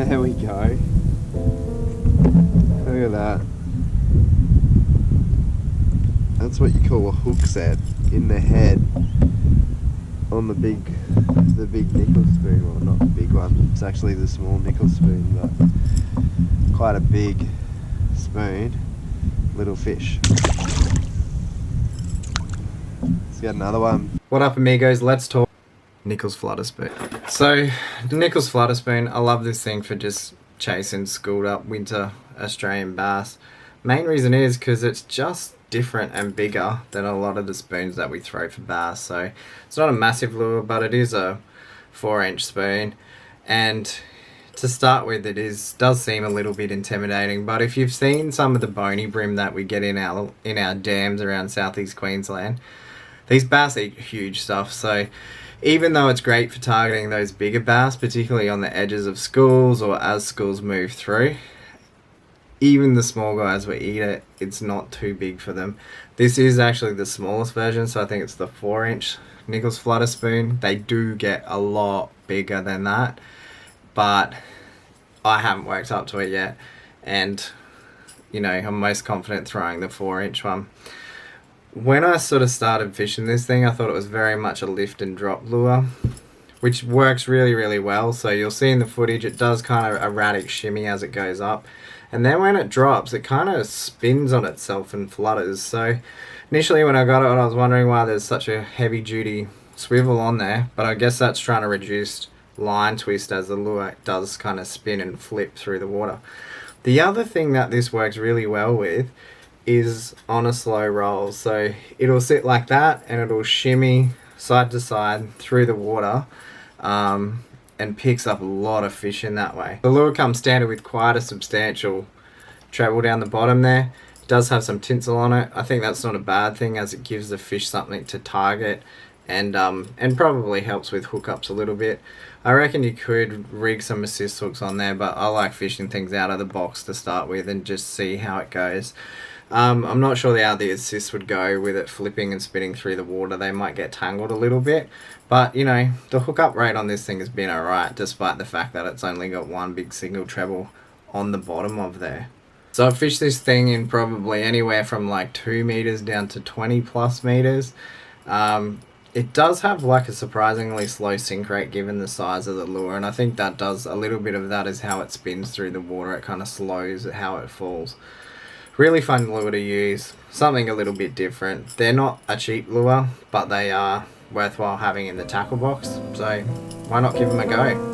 There we go. Look at that. That's what you call a hook set in the head on the big Nichols spoon. Well, not the big one. It's actually the small Nichols spoon, but quite a big spoon. Little fish. Let's get another one. What up, amigos? Let's talk Nichols Flutter spoon. So, the Nichols Flutter spoon, I love this thing for just chasing schooled up winter Australian bass. Main reason is because it's just different and bigger than a lot of the spoons that we throw for bass. So it's not a massive lure, but it is a 4-inch spoon, and to start with, does seem a little bit intimidating. But if you've seen some of the bony brim that we get in our dams around southeast Queensland, these bass eat huge stuff. So even though it's great for targeting those bigger bass, particularly on the edges of schools or as schools move through, even the small guys will eat it. It's not too big for them. This is actually the smallest version, so I think it's the 4-inch Nichols Flutter spoon. They do get a lot bigger than that, but I haven't worked up to it yet, and you know, I'm most confident throwing the 4-inch one. When I sort of started fishing this thing, I thought it was very much a lift and drop lure, which works really, really well. So you'll see in the footage, it does kind of erratic shimmy as it goes up. And then when it drops, it kind of spins on itself and flutters. So initially when I got it, I was wondering why there's such a heavy duty swivel on there, but I guess that's trying to reduce line twist as the lure does kind of spin and flip through the water. The other thing that this works really well with is on a slow roll. So it'll sit like that and it'll shimmy side to side through the water, and picks up a lot of fish in that way. The lure comes standard with quite a substantial treble down the bottom there. It does have some tinsel on it. I think that's not a bad thing, as it gives the fish something to target, and probably helps with hookups a little bit. I reckon you could rig some assist hooks on there, but I like fishing things out of the box to start with and just see how it goes. I'm not sure how the assist would go with it flipping and spinning through the water. They might get tangled a little bit, but you know, the hookup rate on this thing has been alright, despite the fact that it's only got one big single treble on the bottom of there. So I fished this thing in probably anywhere from like 2 meters down to 20 plus meters. It does have like a surprisingly slow sink rate given the size of the lure, and I think that does a little bit of that is how it spins through the water. It kind of slows how it falls. Really fun lure to use, something a little bit different. They're not a cheap lure, but they are worthwhile having in the tackle box, so why not give them a go?